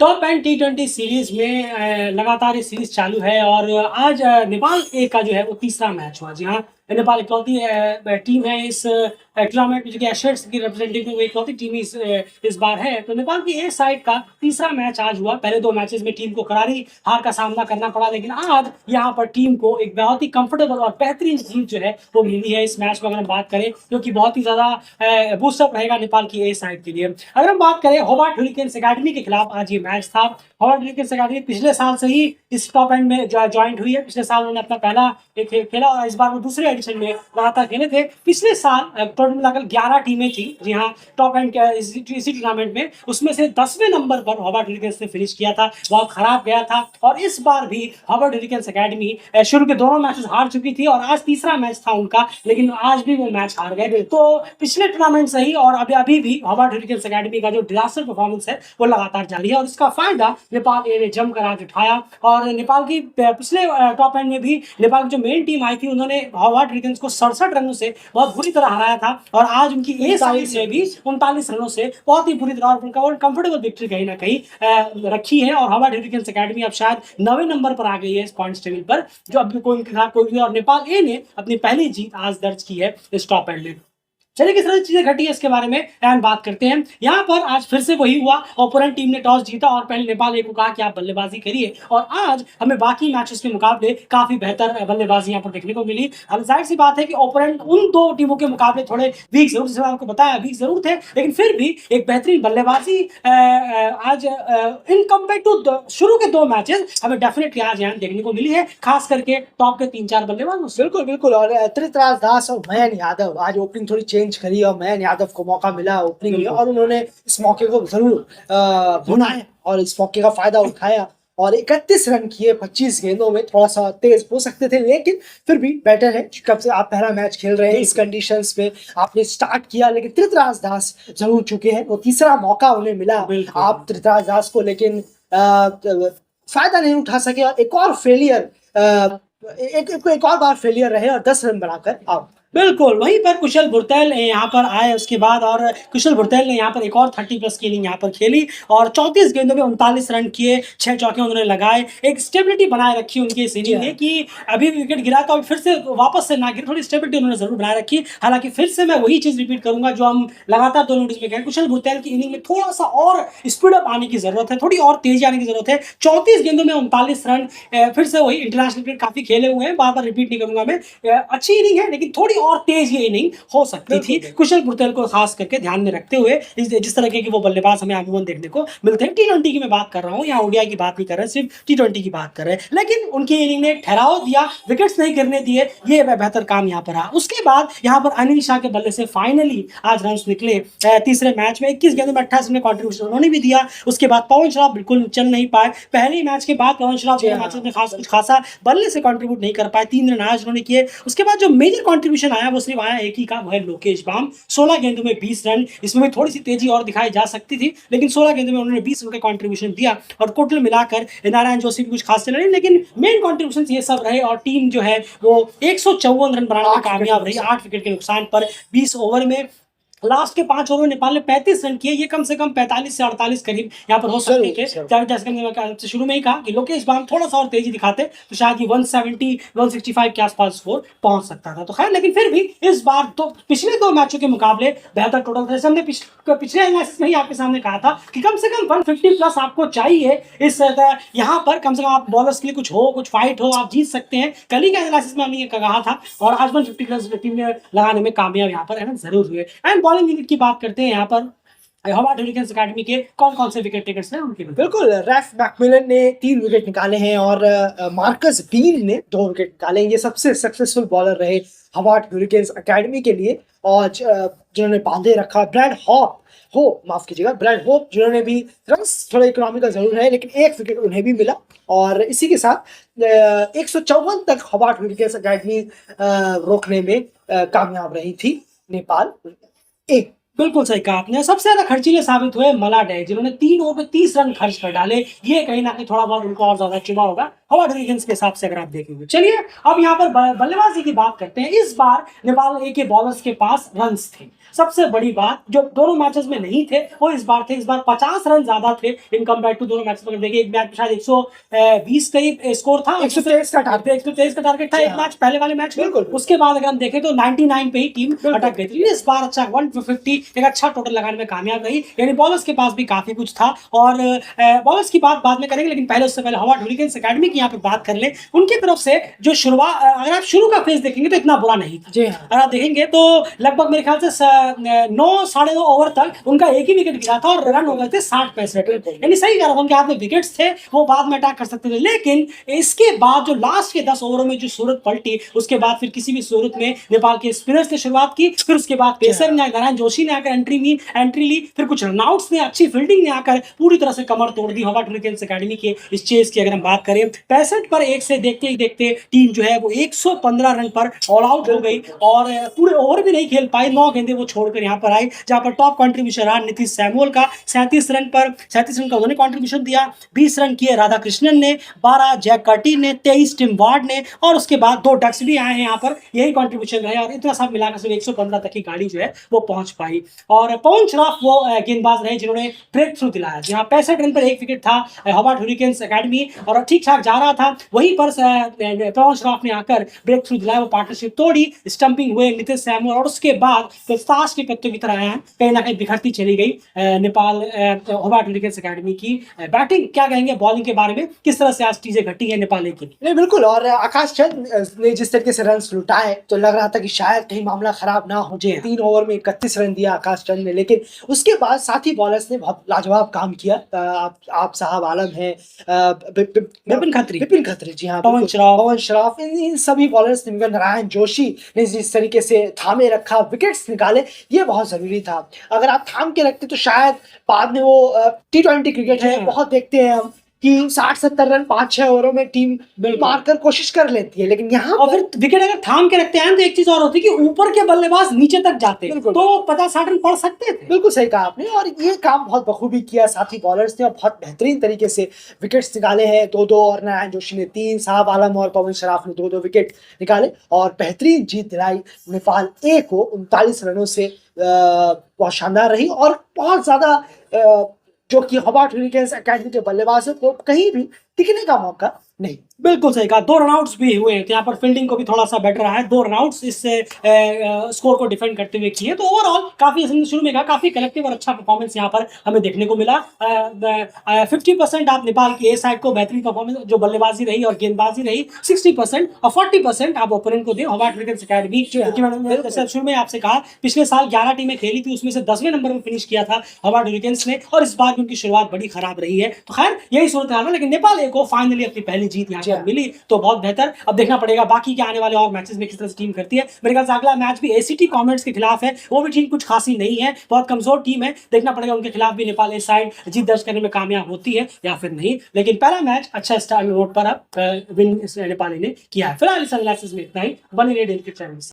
Top and T20 series में लगातार ये सीरीज चालू है और आज नेपाल ए का जो है वो तीसरा मैच हुआ। जी हाँ, नेपाल इकलौती टीम है इस टूर्नामेंट में जो कि एशर्स की रिप्रेजेंटेटिव वो इकलौती टीम इस बार है। तो नेपाल की ए साइड का तीसरा मैच आज हुआ। पहले दो मैचेस में टीम को करारी हार का सामना करना पड़ा, लेकिन आज यहाँ पर टीम को एक बहुत ही कंफर्टेबल और बेहतरीन जीत जो है वो मिली है इस मैच में। अगर हम बात करें जो कि बहुत ही ज्यादा बूस्टअप रहेगा नेपाल की ए साइड के लिए। अगर हम बात करें होबार्ट हुरिकेन्स एकेडमी के खिलाफ आज ये मैच था। होबार्ट हुरिकेन्स एकेडमी पिछले साल से ही इस टॉप एंड में ज्वाइंट हुई है। पिछले साल उन्होंने अपना पहला एक खेला और इस बार वो दूसरे एडिशन में लगातार खेले थे। पिछले साल टोटल मिलाकर 11 टीमें थी, जी हाँ, टॉप एंड इसी टूर्नामेंट में। उसमें से 10वें नंबर पर होबार्ट हुरिकेन्स ने फिनिश किया था, बहुत खराब गया था। और इस बार भी होबार्ट हुरिकेन्स एकेडमी शुरू के दोनों मैचेस हार चुकी थी और आज तीसरा मैच था उनका, लेकिन आज भी वो मैच हार गए। तो पिछले टूर्नामेंट से ही और अभी भी होबार्ट हुरिकेन्स एकेडमी का जो डिजास्टर परफॉर्मेंस है वो लगातार जारी है और इसका फायदा नेपाल ए ने जमकर आज उठाया। और नेपाल की पिछले टॉप एंड में भी नेपाल की जो मेन टीम आई थी उन्होंने होबार्ट हुरिकेन्स को 67 रनों से बहुत बुरी तरह हराया था और आज उनकी ए साइड से भी 39 रनों से बहुत ही बुरी तरह कंफर्टेबल विक्ट्री कहीं ना कहीं रखी है। और होबार्ट हुरिकेन्स एकेडमी अब शायद 9वें नंबर पर आ गई है इस पॉइंट्स टेबल पर, जो अभी कोई और नेपाल ए ने अपनी पहली जीत आज दर्ज की है इस टॉप एंड में। चलिए किस तरह की चीजें घटी है इसके बारे में एंड बात करते हैं। यहाँ पर आज फिर से वही हुआ, ओपोनेंट टीम ने टॉस जीता और पहले नेपाल ए को कहा कि आप बल्लेबाजी करिए और आज हमें बाकी मैचेस के मुकाबले काफी बेहतर बल्लेबाजी यहाँ पर देखने को मिली। अब जाहिर सी बात है कि ओपोनेंट उन दो टीमों के मुकाबले थोड़े वीक जरूर, जैसे आपको बताया वीक जरूर थे, लेकिन फिर भी एक बेहतरीन बल्लेबाजी आज इन कम्पेयर टू शुरू के दो मैचेस हमें डेफिनेटली आज यहाँ देखने को मिली है, खास करके टॉप के 3-4 बल्लेबाज। बिल्कुल बिल्कुल। और त्रितराज दास और मयन यादव आज ओपनिंग थोड़ी चेंज करी और मयन यादव को मौका मिला ओपनिंग में और उन्होंने इस मौके को जरूर भुनाया और इस मौके का फायदा उठाया और 31 रन किए 25 गेंदों में। थोड़ा सा तेज हो सकते थे लेकिन फिर भी बेटर है, कब से आप पहला मैच खेल रहे हैं इस कंडीशंस में आपने स्टार्ट किया। लेकिन त्रितराज दास जरूर चुके हैं, वो तीसरा मौका उन्हें मिला आप त्रितराज दास को, लेकिन फायदा नहीं उठा सके और एक और फेलियर एक और बार फेलियर रहे और 10 रन बनाकर आउट। बिल्कुल वहीं पर कुशल भुरतेल यहाँ पर आए उसके बाद और कुशल भुरतेल ने यहाँ पर एक और 30+ की इनिंग यहाँ पर खेली और 34 गेंदों में 39 रन किए, 6 चौके उन्होंने लगाए। एक स्टेबिलिटी बनाए रखी उनकी इस इनिंग में कि अभी विकेट गिरा तो फिर से वापस से ना गिरे, थोड़ी स्टेबिलिटी उन्होंने जरूर बनाए रखी। हालांकि फिर से मैं वही चीज रिपीट करूंगा जो हम लगातार दोनों में कहें, कुशल भुरतेल की इनिंग में थोड़ा सा और स्पीड अप आने की जरूरत है, थोड़ी और तेजी आने की जरूरत है। 34 गेंदों में 39 रन, फिर से वही इंटरनेशनल क्रिकेट काफी खेले हुए हैं, बार बार रिपीट नहीं करूंगा मैं, अच्छी इनिंग है लेकिन थोड़ी और तेज ये इनिंग हो सकती थी कुशल भुरतेल को खास करके ध्यान में रखते हुए। जिस तरह के वो बल्लेबाज हमें अमूमन देखने को मिलते हैं, टी20 की मैं बात कर रहा हूँ, यहाँ ओडीआई की बात नहीं कर रहे, सिर्फ टी20 की बात कर रहे हैं। लेकिन उनकी इनिंग ने ठहराव दिया, विकेट्स नहीं गिरने दिए, ये बेहतर काम यहाँ पर रहा। उसके बाद यहाँ पर अनिल शाह के बल्ले से फाइनली आज रन निकले तीसरे मैच में। 21 गेंदों में 28 में कॉन्ट्रीब्यूशन उन्होंने भी दिया। उसके बाद पवन श्राफ बिल्कुल चल नहीं पाए, पहले मैच के बाद पवन श्राफ में खासा बल्ले से कॉन्ट्रीब्यूट नहीं कर पाए, 3 रन आज उन्होंने किए। उसके बाद जो मेजर कॉन्ट्रीब्यूशन आया वो सिर्फ आया एक ही का, वो है लोकेश बाम, 16 गेंदों में 20 रन। इसमें भी थोड़ी सी तेजी और दिखाई जा सकती थी, लेकिन 16 गेंदों में उन्होंने 20 रन का कंट्रीब्यूशन दिया और टोटल मिलाकर नारायण जोशी भी कुछ खास चल रही, लेकिन मेन कंट्रीब्यूशन ये सब रहे और टीम जो है वो 154 रन बनाने में कामयाब रही, 8 विकेट के नुकसान पर 20 ओवर में। लास्ट के 5 ओवर में नेपाल ने 35 रन किए, ये कम से कम 45 से 48 करीब यहाँ पर हो सकते थे। जैसे मैंने शुरू में ही कहा कि लोकेश बाम थोड़ा सा और तेजी दिखाते तो शायद ये 170 165 के आसपास स्कोर पहुंच सकता था। तो खैर, लेकिन फिर भी इस बार तो पिछले दो मैचों के मुकाबले बेहतर टोटल था। जैसे हमने पिछले एनालिसिस में ही आपके सामने कहा था कि कम से कम 150+ आपको चाहिए इस यहाँ पर, कम से कम आप बॉलर्स के लिए कुछ हो, कुछ फाइट हो, आप जीत सकते हैं। कल ही के एनालिसिस में हमने ये कहा था और आज 150+ टीम ने लगाने में कामयाब यहाँ पर जरूर हुए। एंड बॉलिंग यूनिट की बात करते हैं, यहाँ पर होबार्ट हुरिकेन्स एकेडमी के कौन कौन से विकेट टेकर्स हैं उनके। बिल्कुल, रैफ मैकमिलन ने 3 विकेट निकाले हैं और मार्कस बीन ने 2 विकेट निकाले हैं। ये सबसे सक्सेसफुल बॉलर रहे होबार्ट हुरिकेन्स एकेडमी के लिए और जिन्होंने बांधे रखा। ब्रैड होप जिन्होंने भी रन्स थोड़ा इकोनॉमिकल जरूर है लेकिन 1 विकेट उन्हें भी मिला और इसी के साथ 154 तक होबार्ट हुरिकेन्स एकेडमी रोकने में कामयाब रही थी नेपाल ए। बिल्कुल सही कहा आपने। सबसे ज़्यादा खर्चीले साबित हुए मलाडे, जिन्होंने 3 ओवर पे 30 रन खर्च कर डाले। ये कहीं न कहीं थोड़ा बहुत उनको और ज़्यादा चुभा होगा, हॉवर्ड विलियम्स के हिसाब से अगर आप देखेंगे। चलिए, अब यहाँ पर ब बल्लेबाज़ी की बात करते हैं। इस बार नेपाल ए के बॉलर्स के पास रन्स थे। सबसे बड़ी बात, जो दोनों मैचेज़ में नहीं थे, वो इस बार थे। इस बार 50 रन ज़्यादा थे इन कंपेयर टू दोनों मैचेज़ में। अगर देखिए, एक मैच में शायद 120 करीब स्कोर था। 123 का टारगेट 123 का टारगेट था जी एक हाँ। मैच, पहले वाले मैच में। बिल्कुल। उसके बाद अगर हम देखें तो 99 पे ही टीम बिल्कुल। अटक गई थी। इस बार अच्छा 150 एक अच्छा टोटल लगाने में कामयाब रही। यानी बॉलर्स के पास भी काफ़ी कुछ था। और बॉलर्स की बात बाद में करेंगे, लेकिन पहले उससे पहले हॉवर्ड हुरिकेन्स अकेडमी की यहाँ पे बात कर लें। उनकी तरफ से जो अगर आप शुरू का फेज देखेंगे तो इतना बुरा नहीं था। जी हाँ। अगर आप देखेंगे तो लगभग मेरे ख्याल से 9 साढ़े 9 ओवर तक उनका एक ही विकेट गिरा था और रन हो गए थे 60-65। बिल्कुल। यानी सही कह रहा था, उनके हाथ में विकेट्स थे, वो बाद में अटैक कर सकते थे। लेकिन इसके बाद जो लास्ट के 10 ओवरों में जो सूरत पलटी, उसके बाद फिर किसी भी सूरत में नेपाल के स्पिनर्स ने शुरुआत की। फिर उसके बाद पेसर ने, नारायण जोशी ने आकर एंट्री ली। फिर कुछ रनआउट्स ने, अच्छी फील्डिंग ने आकर पूरी तरह से कमर तोड़ दी हॉवर्ड हुरिकेन्स अकेडमी के इस चेस की। अगर हम बात करें 65 पर 1 से देखते ही देखते टीम जो है वो 115 रन पर ऑल आउट हो गई और पूरे ओवर भी नहीं खेल पाई। 9 गेंदें वो छोड़कर यहाँ पर आई, जहां पर टॉप कंट्रीब्यूशन रहा नीतीश सैमुअल का 37 रन का उन्होंने कंट्रीब्यूशन दिया। 20 रन किए राधाकृष्णन ने, 12 जैक कर्टी ने, 23 टिम वार्ड ने, और उसके बाद 2 डक्स भी आए हैं यहाँ पर। यही कंट्रीब्यूशन रहे और इतना सब मिलाकर सिर्फ 115 तक की गाड़ी जो है वो पहुंच पाई। और पवन श्रॉफ वो गेंदबाज रहे जिन्होंने ब्रेक थ्रू दिलाया। जहां 65 रन पर 1 विकेट था हॉवर्ड हुरिकेन्स अकेडमी और ठीक ठाक जा रहा था, वहीं पर पवन श्रॉफ ने आकर ब्रेक थ्रू दिलाया, वो पार्टनरशिप तोड़ी, स्टंपिंग हुए नीतीश सैमुअल, और उसके बाद तो ताश के पत्तों की तरह कहीं ना कहीं बिखरती चली गई नेपाल हॉवर्ड हुरिकेन्स अकेडमी की बैटिंग। क्या कहेंगे बॉलिंग के बारे में, किस तरह से आज चीजें घटी है नेपाल की? नहीं बिल्कुल। और आकाश चंद ने जिस तरीके से रन लुटाए तो लग रहा था कि शायद कहीं मामला खराब ना हो। जी हाँ। 3 ओवर में 31 रन दिया आकाश चंद ने, लेकिन उसके बाद साथी बॉलर्स ने बहुत लाजवाब काम किया। आप साहब आलम हैं, विपिन खत्री, जी हाँ, पवन श्रॉफ, इन सभी बॉलर्स ने, नारायण जोशी ने जिस तरीके से थामे रखा, विकेट्स निकाले, ये बहुत जरूरी था। अगर आप थाम के रखते तो शायद बाद में वो T20 क्रिकेट है, बहुत देखते हैं हम कि 60-70 रन 5-6 ओवरों में टीम मारकर कोशिश कर लेती है, लेकिन यहाँ और फिर विकेट अगर थाम के रखते हैं तो एक चीज और होती है कि ऊपर के बल्लेबाज नीचे तक जाते हैं, तो 50-60 रन पड़ सकते थे। बिल्कुल सही कहा आपने, और ये काम बहुत बखूबी किया साथी बॉलर्स ने और बहुत बेहतरीन तरीके से विकेट्स निकाले हैं। 2-2 और नारायण जोशी ने 3, साहब आलम और पवन श्रॉफ ने 2-2 विकेट निकाले और बेहतरीन जीत दिलाई नेपाल ए को 39 रनों से। बहुत शानदार रही और बहुत ज्यादा जो कि हॉवर्ड हुरिकेन्स अकेडमी के बल्लेबाजों को कहीं भी टिकने का मौका नहीं। बिल्कुल सही कहा। 2 रनआउट्स भी हुए तो यहाँ पर फील्डिंग को भी थोड़ा सा बेटर रहा है। 2 रनआउट्स इससे स्कोर को डिफेंड करते हुए किए, तो ओवरऑल काफी, शुरू में कहा, काफी कलेक्टिव और अच्छा परफॉर्मेंस यहाँ पर हमें देखने को मिला। 50% आप नेपाल की ए साइड को बेहतरीन परफॉर्मेंस जो बल्लेबाजी रही और गेंदबाजी रही, 60% और 40% आप ओपोनेंट को दें। हॉवर्ड हुरिकेन्स अकेडमी, जैसे शुरू में आपसे कहा, पिछले साल 11 टीमें खेली थी, उसमें से 10वें नंबर में फिनिश किया था हॉवर्ड हुरिकेन्स ने, और इस बार उनकी शुरुआत बड़ी खराब रही है। तो खैर यही सूरत हाल है, लेकिन नेपाल ए को फाइनली अपनी पहली जीत यहाँ पर मिली, तो बहुत बेहतर। अब देखना पड़ेगा बाकी के आने वाले और मैचेस में किस तरह से टीम करती है। मेरे ख्याल से अगला मैच भी एसीटी कॉमेट्स के खिलाफ है, वो भी टीम कुछ खासी नहीं है, बहुत कमजोर टीम है। देखना पड़ेगा उनके खिलाफ भी नेपाल ए साइड जीत दर्ज करने में कामयाब होती है या फिर नहीं। लेकिन पहला मैच अच्छा स्टार नोट पर अब विन नेपाली ने किया है। फिलहाल इस एनालिसिस में इतना ही। बने रहिए डेली क्रिकेट चैनल से।